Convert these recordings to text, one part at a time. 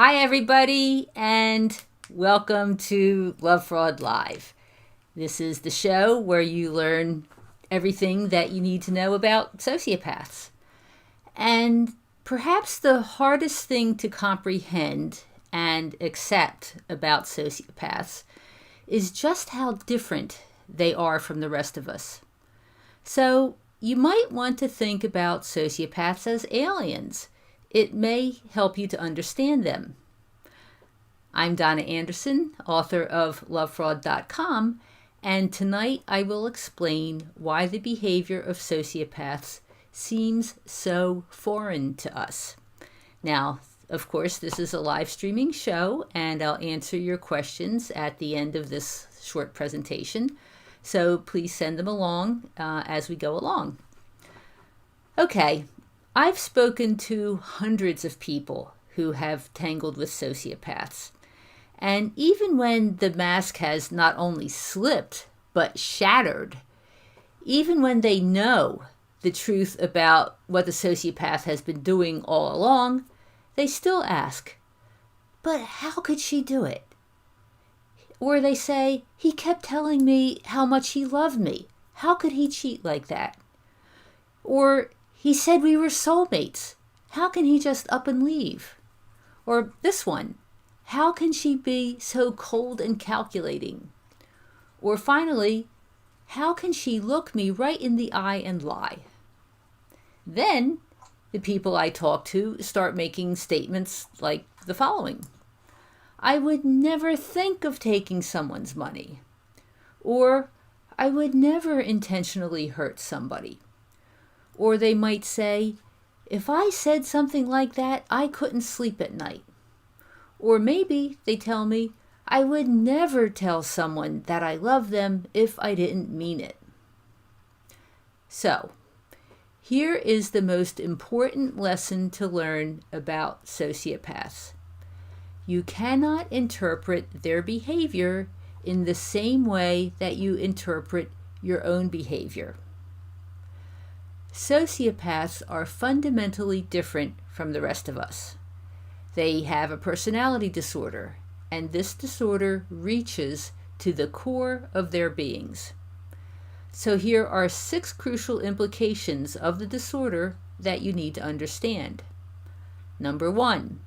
Hi, everybody, and welcome to Lovefraud Live. This is the show where you learn everything that you need to know about sociopaths. And perhaps the hardest thing to comprehend and accept about sociopaths is just how different they are from the rest of us. So you might want to think about sociopaths as aliens. It may help you to understand them. I'm Donna Andersen, author of Lovefraud.com, and tonight I will explain why the behavior of sociopaths seems so foreign to us. Now, of course, this is a live streaming show, and I'll answer your questions at the end of this short presentation, so please send them along as we go along. Okay. I've spoken to hundreds of people who have tangled with sociopaths. And even when the mask has not only slipped, but shattered, even when they know the truth about what the sociopath has been doing all along, they still ask, but how could she do it? Or they say, he kept telling me how much he loved me. How could he cheat like that? Or he said we were soulmates. How can he just up and leave? Or this one, how can she be so cold and calculating? Or finally, how can she look me right in the eye and lie? Then the people I talk to start making statements like the following. I would never think of taking someone's money. Or I would never intentionally hurt somebody. Or they might say, if I said something like that, I couldn't sleep at night. Or maybe they tell me, I would never tell someone that I love them if I didn't mean it. So, here is the most important lesson to learn about sociopaths. You cannot interpret their behavior in the same way that you interpret your own behavior. Sociopaths are fundamentally different from the rest of us. They have a personality disorder, and this disorder reaches to the core of their beings. So here are 6 crucial implications of the disorder that you need to understand. Number 1,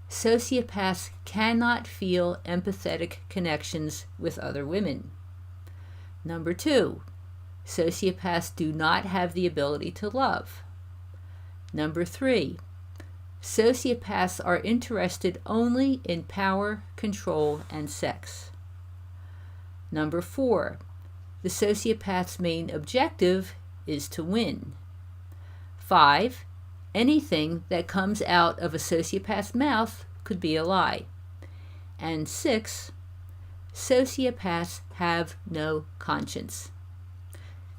sociopaths cannot feel empathetic connections with other women. Number 2, sociopaths do not have the ability to love. Number 3, sociopaths are interested only in power, control, and sex. Number 4, the sociopath's main objective is to win. 5, anything that comes out of a sociopath's mouth could be a lie. And 6, sociopaths have no conscience.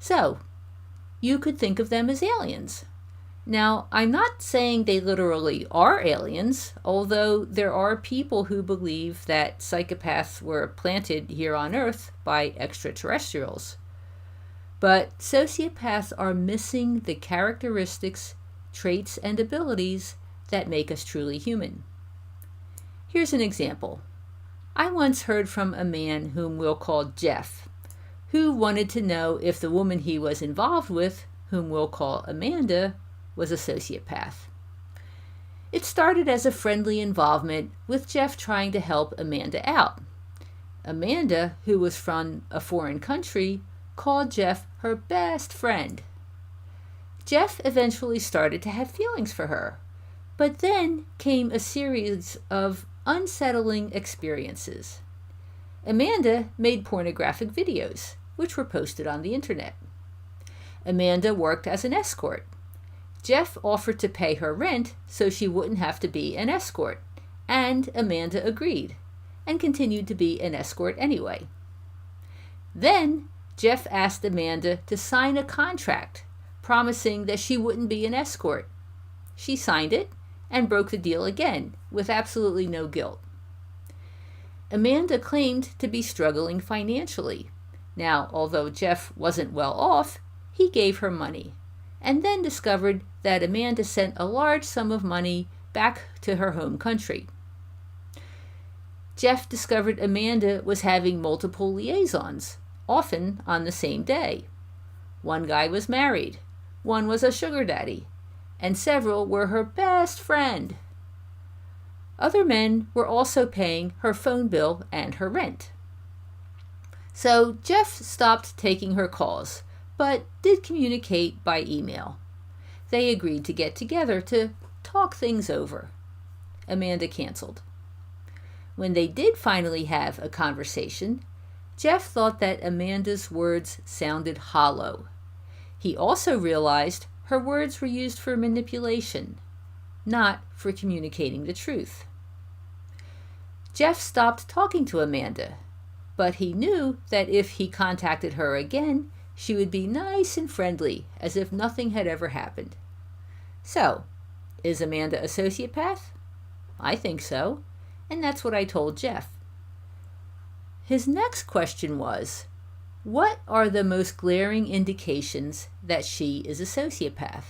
So, you could think of them as aliens. Now, I'm not saying they literally are aliens, although there are people who believe that psychopaths were planted here on Earth by extraterrestrials. But sociopaths are missing the characteristics, traits, and abilities that make us truly human. Here's an example. I once heard from a man whom we'll call Jeff, who wanted to know if the woman he was involved with, whom we'll call Amanda, was a sociopath. It started as a friendly involvement with Jeff trying to help Amanda out. Amanda, who was from a foreign country, called Jeff her best friend. Jeff eventually started to have feelings for her, but then came a series of unsettling experiences. Amanda made pornographic videos, which were posted on the internet. Amanda worked as an escort. Jeff offered to pay her rent so she wouldn't have to be an escort, and Amanda agreed, and continued to be an escort anyway. Then, Jeff asked Amanda to sign a contract, promising that she wouldn't be an escort. She signed it, and broke the deal again, with absolutely no guilt. Amanda claimed to be struggling financially. Now, although Jeff wasn't well off, he gave her money, and then discovered that Amanda sent a large sum of money back to her home country. Jeff discovered Amanda was having multiple liaisons, often on the same day. One guy was married, one was a sugar daddy, and several were her best friend. Other men were also paying her phone bill and her rent. So Jeff stopped taking her calls, but did communicate by email. They agreed to get together to talk things over. Amanda canceled. When they did finally have a conversation, Jeff thought that Amanda's words sounded hollow. He also realized her words were used for manipulation, not for communicating the truth. Jeff stopped talking to Amanda, but he knew that if he contacted her again, she would be nice and friendly, as if nothing had ever happened. So, is Amanda a sociopath? I think so, and that's what I told Jeff. His next question was, what are the most glaring indications that she is a sociopath?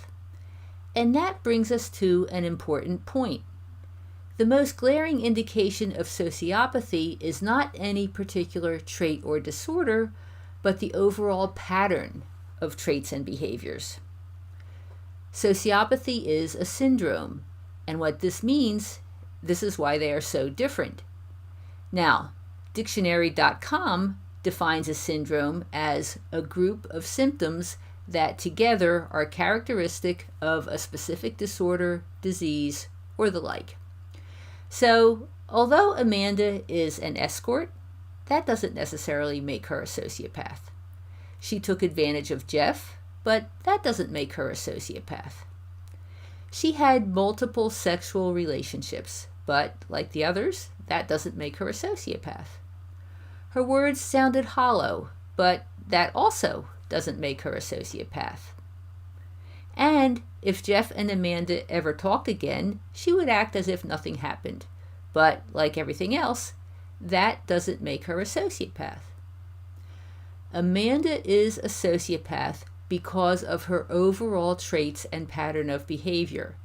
And that brings us to an important point. The most glaring indication of sociopathy is not any particular trait or disorder, but the overall pattern of traits and behaviors. Sociopathy is a syndrome, and what this means, this is why they are so different. Now, dictionary.com defines a syndrome as a group of symptoms that together are characteristic of a specific disorder, disease, or the like. So, although Amanda is an escort, that doesn't necessarily make her a sociopath. She took advantage of Jeff, but that doesn't make her a sociopath. She had multiple sexual relationships, but like the others, that doesn't make her a sociopath. Her words sounded hollow, but that also doesn't make her a sociopath. And if Jeff and Amanda ever talked again, she would act as if nothing happened. But like everything else, that doesn't make her a sociopath. Amanda is a sociopath because of her overall traits and pattern of behavior,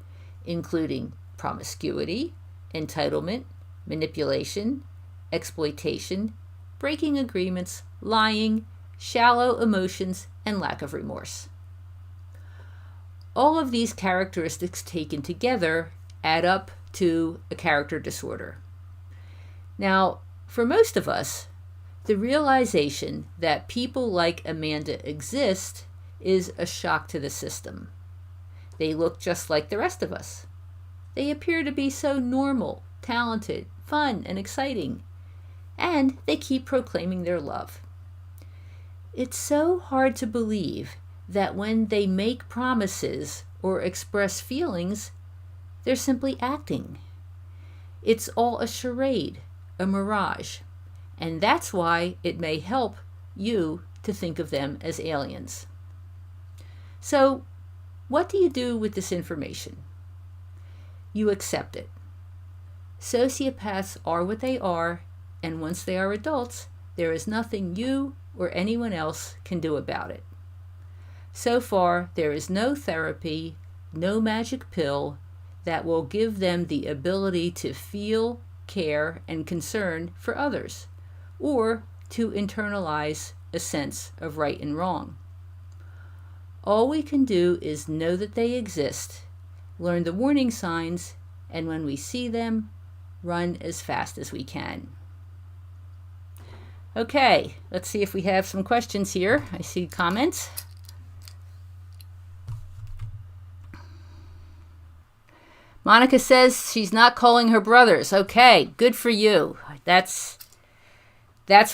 including promiscuity, entitlement, manipulation, exploitation, breaking agreements, lying, shallow emotions, and lack of remorse. All of these characteristics taken together add up to a character disorder. Now, for most of us, the realization that people like Amanda exist is a shock to the system. They look just like the rest of us. They appear to be so normal, talented, fun, and exciting, and they keep proclaiming their love. It's so hard to believe that when they make promises or express feelings, they're simply acting. It's all a charade, a mirage, and that's why it may help you to think of them as aliens. So, what do you do with this information? You accept it. Sociopaths are what they are, and once they are adults, there is nothing you or anyone else can do about it. So far, there is no therapy, no magic pill that will give them the ability to feel, care, and concern for others, or to internalize a sense of right and wrong. All we can do is know that they exist, learn the warning signs, and when we see them, run as fast as we can. Okay, let's see if we have some questions here. I see comments. Monica says she's not calling her brothers. Okay, good for you. That's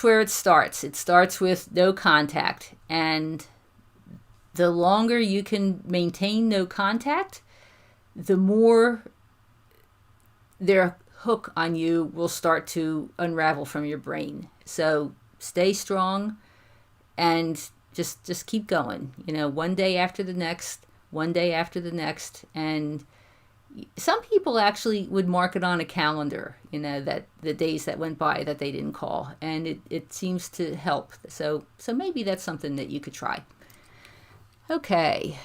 where it starts. It starts with no contact. And the longer you can maintain no contact, the more their hook on you will start to unravel from your brain. So stay strong and just keep going. You know, one day after the next, one day after the next. And some people actually would mark it on a calendar, you know, that the days that went by that they didn't call, and it seems to help. So maybe that's something that you could try. Okay.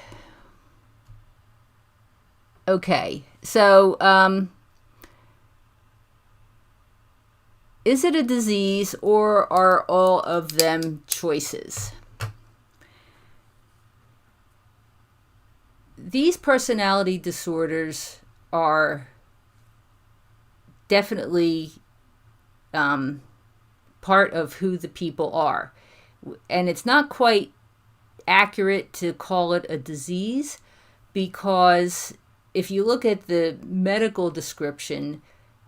So Is it a disease, or are all of them choices? These personality disorders are definitely part of who the people are. And it's not quite accurate to call it a disease, because if you look at the medical description,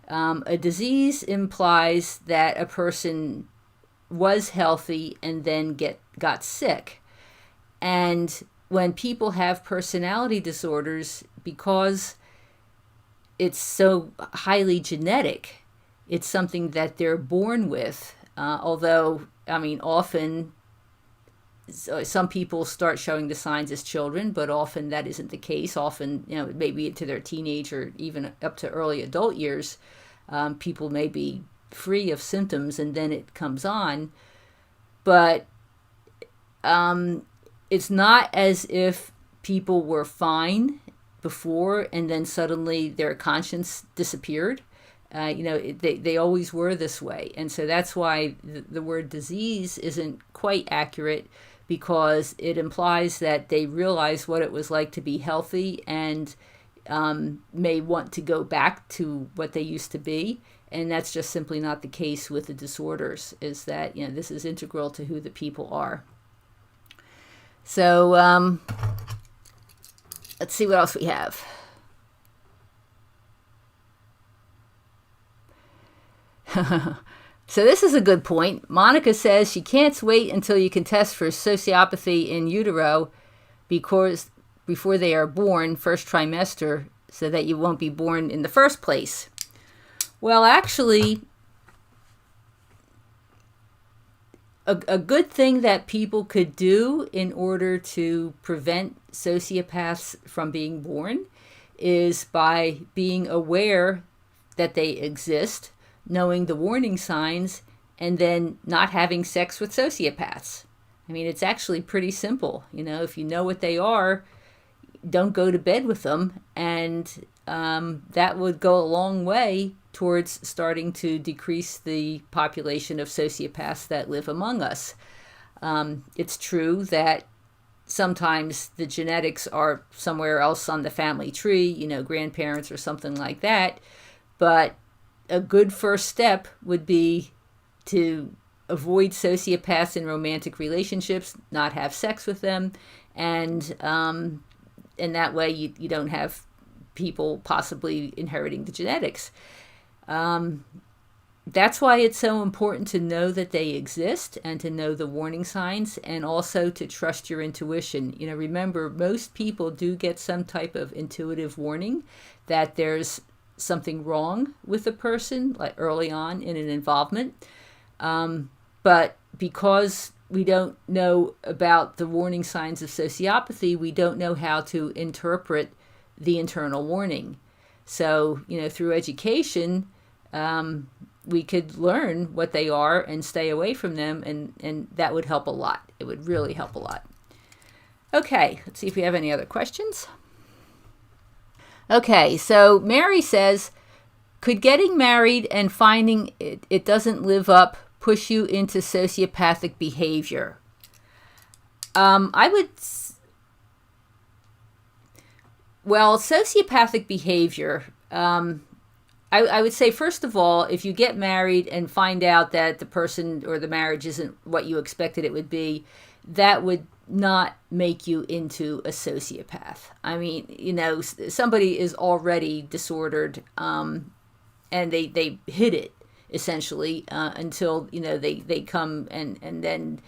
a disease implies that a person was healthy and then got sick. And when people have personality disorders, because it's so highly genetic, it's something that they're born with. Although, I mean, often some people start showing the signs as children, but often that isn't the case. Often, maybe into their teenage or even up to early adult years, people may be free of symptoms and then it comes on. But it's not as if people were fine before and then suddenly their conscience disappeared. They always were this way. And so that's why the word disease isn't quite accurate, because it implies that they realized what it was like to be healthy and may want to go back to what they used to be. And that's just simply not the case with the disorders, is that, this is integral to who the people are. So let's see what else we have. So this is a good point. Monica says she can't wait until you can test for sociopathy in utero because before they are born, first trimester, so that you won't be born in the first place. Well, actually, a good thing that people could do in order to prevent sociopaths from being born is by being aware that they exist, knowing the warning signs, and then not having sex with sociopaths. I mean, it's actually pretty simple. If you know what they are, don't go to bed with them, and that would go a long way towards starting to decrease the population of sociopaths that live among us. It's true that sometimes the genetics are somewhere else on the family tree, grandparents or something like that, but a good first step would be to avoid sociopaths in romantic relationships, not have sex with them, and that way you don't have people possibly inheriting the genetics. That's why it's so important to know that they exist and to know the warning signs, and also to trust your intuition. Remember, most people do get some type of intuitive warning that there's something wrong with a person, like early on in an involvement. But because we don't know about the warning signs of sociopathy, we don't know how to interpret the internal warning. So, through education, we could learn what they are and stay away from them, and that would help a lot. It would really help a lot. Okay, let's see if we have any other questions. Okay, so Mary says, could getting married and finding it doesn't live up push you into sociopathic behavior? Sociopathic behavior, I would say, first of all, if you get married and find out that the person or the marriage isn't what you expected it would be, that would not make you into a sociopath. I mean, somebody is already disordered, and they hid it essentially until they come and then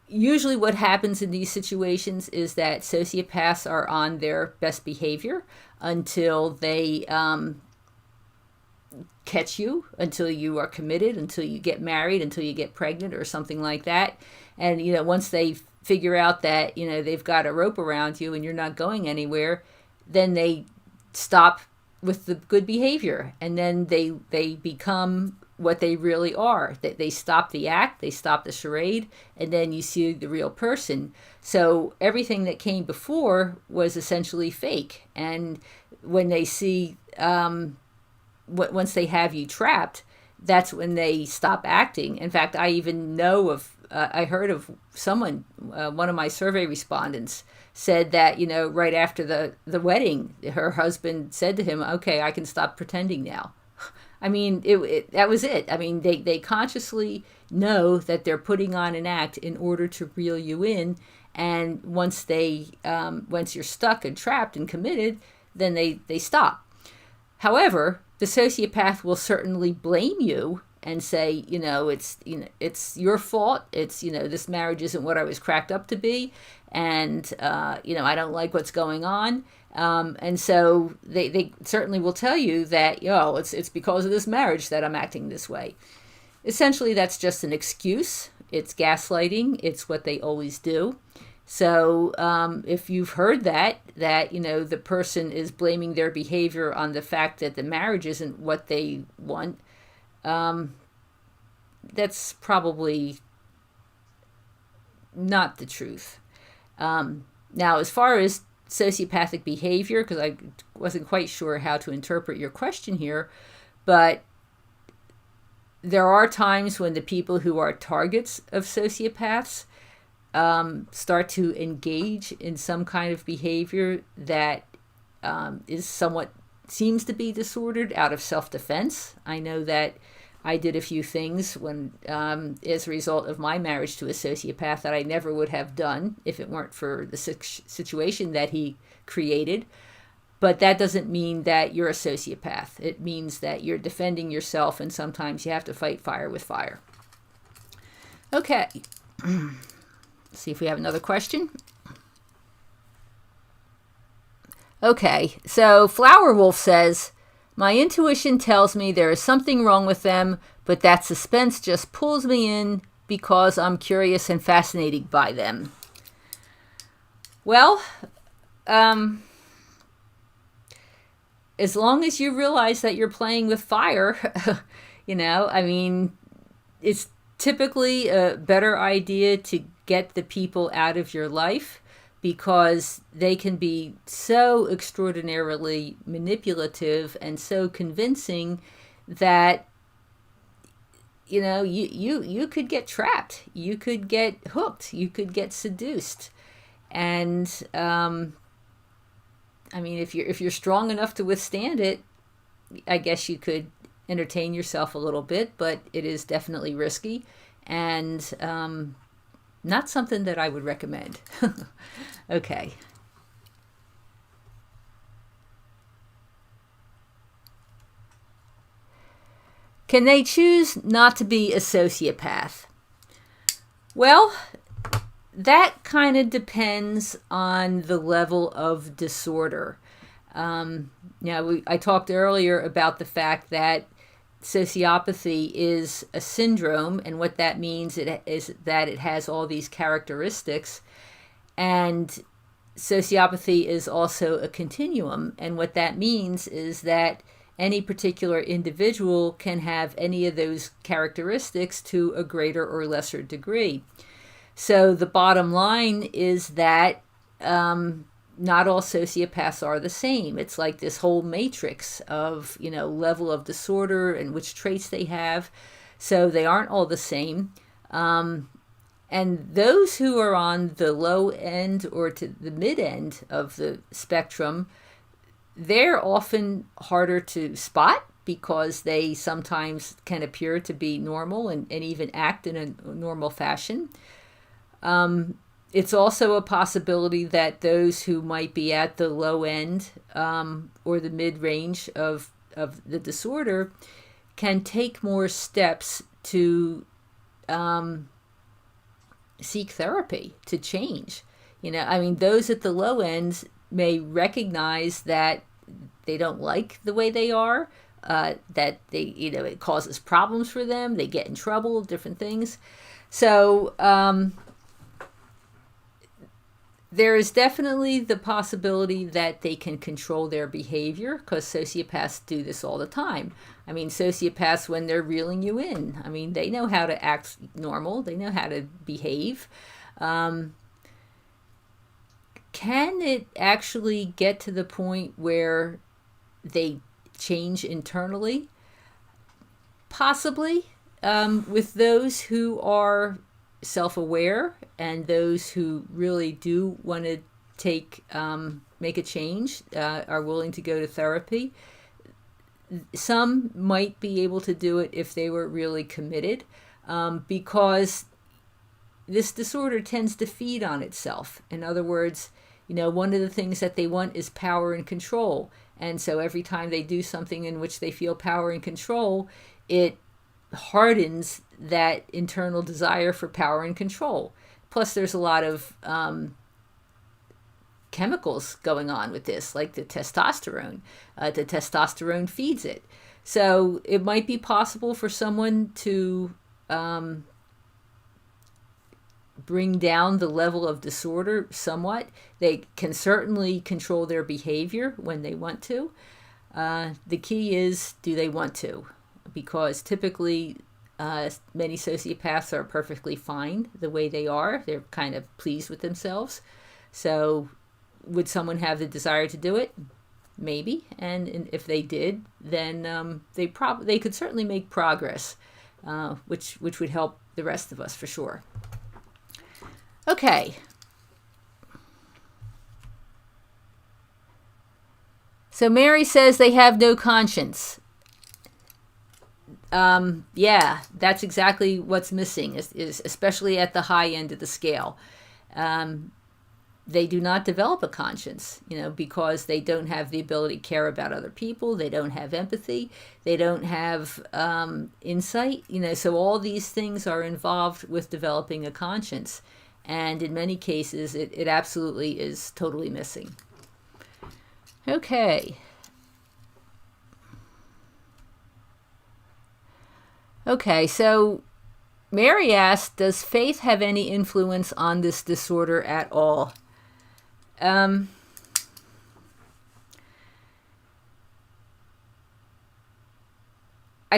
usually what happens in these situations is that sociopaths are on their best behavior until they catch you, until you are committed, until you get married, until you get pregnant or something like that. And once they figure out that they've got a rope around you and you're not going anywhere, then they stop with the good behavior, and then they become what they really are. They stop the act, they stop the charade, and then you see the real person. So everything that came before was essentially fake. And when they see once they have you trapped, that's when they stop acting. In fact, I even know of, I heard of someone, one of my survey respondents said that, right after the wedding, her husband said to him, okay, I can stop pretending now. I mean, that was it. I mean, they consciously know that they're putting on an act in order to reel you in. And once you're stuck and trapped and committed, then they stop. However, the sociopath will certainly blame you and say, it's your fault. It's, this marriage isn't what I was cracked up to be. And, I don't like what's going on. And so they certainly will tell you that, it's because of this marriage that I'm acting this way. Essentially, that's just an excuse. It's gaslighting. It's what they always do. So if you've heard that, the person is blaming their behavior on the fact that the marriage isn't what they want, that's probably not the truth. Now, as far as sociopathic behavior, because I wasn't quite sure how to interpret your question here, but there are times when the people who are targets of sociopaths start to engage in some kind of behavior that seems to be disordered out of self-defense. I know that I did a few things when, as a result of my marriage to a sociopath, that I never would have done if it weren't for the situation that he created. But that doesn't mean that you're a sociopath. It means that you're defending yourself, and sometimes you have to fight fire with fire. Okay. Let's see if we have another question. Okay, so Flower Wolf says, my intuition tells me there is something wrong with them, but that suspense just pulls me in because I'm curious and fascinated by them. Well, as long as you realize that you're playing with fire, it's typically a better idea to get the people out of your life, because they can be so extraordinarily manipulative and so convincing that you could get trapped, you could get hooked, you could get seduced. And if you're strong enough to withstand it, I guess you could entertain yourself a little bit, but it is definitely risky and not something that I would recommend. Okay. Can they choose not to be a sociopath? Well, that kind of depends on the level of disorder. I talked earlier about the fact that sociopathy is a syndrome, and what that means is that it has all these characteristics. And sociopathy is also a continuum, and what that means is that any particular individual can have any of those characteristics to a greater or lesser degree. So the bottom line is that not all sociopaths are the same. It's like this whole matrix of, level of disorder and which traits they have. So they aren't all the same. And those who are on the low end or to the mid end of the spectrum, they're often harder to spot because they sometimes can appear to be normal and even act in a normal fashion. It's also a possibility that those who might be at the low end or the mid-range of the disorder can take more steps to seek therapy, to change. Those at the low end may recognize that they don't like the way they are, that they, it causes problems for them, they get in trouble, different things. So there is definitely the possibility that they can control their behavior, because sociopaths do this all the time. Sociopaths, when they're reeling you in, they know how to act normal, they know how to behave. Can it actually get to the point where they change internally? Possibly. With those who are self-aware and those who really do want to make a change, are willing to go to therapy. Some might be able to do it if they were really committed, because this disorder tends to feed on itself. In other words, one of the things that they want is power and control. And so every time they do something in which they feel power and control, it hardens that internal desire for power and control. Plus, there's a lot of chemicals going on with this, like the testosterone. The testosterone feeds it. So it might be possible for someone to bring down the level of disorder somewhat. They can certainly control their behavior when they want to. The key is, do they want to? Because typically many sociopaths are perfectly fine the way they are. They're kind of pleased with themselves. So would someone have the desire to do it? Maybe. And if they did, then they could certainly make progress, which would help the rest of us for sure. Okay. So Mary says they have no conscience. Yeah, that's exactly what's missing, is especially at the high end of the scale. They do not develop a conscience, because they don't have the ability to care about other people. They don't have empathy. They don't have insight. So all these things are involved with developing a conscience. And in many cases, it absolutely is totally missing. Okay. Okay, so Mary asked, does faith have any influence on this disorder at all? I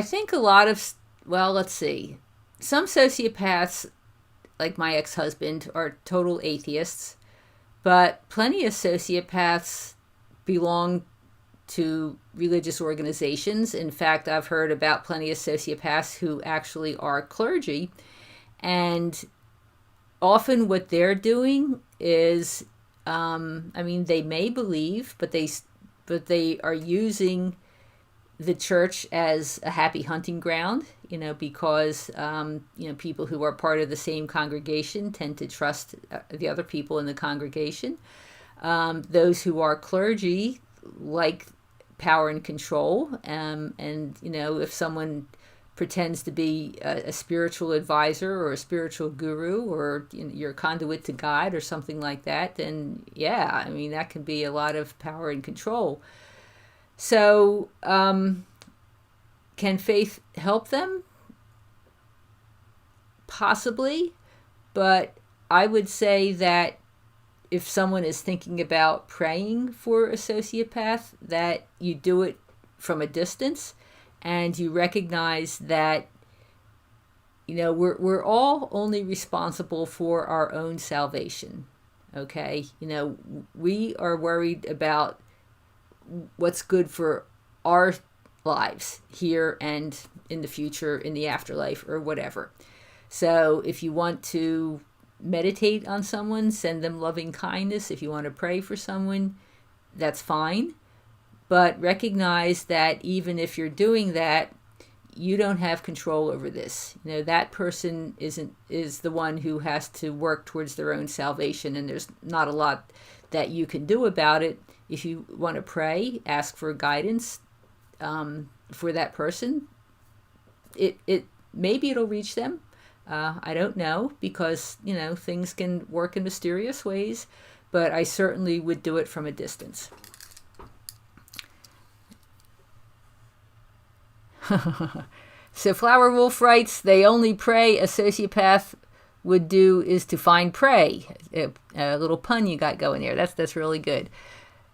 think a lot of, let's see. Some sociopaths, like my ex-husband, are total atheists, but plenty of sociopaths belong to religious organizations. In fact, I've heard about plenty of sociopaths who actually are clergy, and often what they're doing is, they may believe, but they are using the church as a happy hunting ground, because, people who are part of the same congregation tend to trust the other people in the congregation. Those who are clergy like power and control. And if someone pretends to be a spiritual advisor or a spiritual guru, or your conduit to God or something like that, then yeah, that can be a lot of power and control. So, can faith help them? Possibly, but I would say that if someone is thinking about praying for a sociopath, that you do it from a distance, and you recognize that, we're all only responsible for our own salvation. Okay, we are worried about what's good for our lives here and in the future, in the afterlife, or whatever. So if you want to meditate on someone, send them loving kindness. If you want to pray for someone, that's fine. But recognize that even if you're doing that, you don't have control over this. That person is the one who has to work towards their own salvation, and there's not a lot that you can do about it. If you want to pray, ask for guidance for that person. Maybe it'll reach them. I don't know, because things can work in mysterious ways, but I certainly would do it from a distance. So Flower Wolf writes, the only prey a sociopath would do is to find prey. A little pun you got going there. That's really good.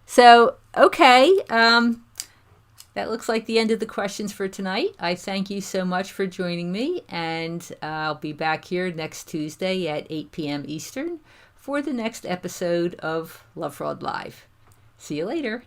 So, okay, that looks like the end of the questions for tonight. I thank you so much for joining me, and I'll be back here next Tuesday at 8 p.m. Eastern for the next episode of Lovefraud Live. See you later.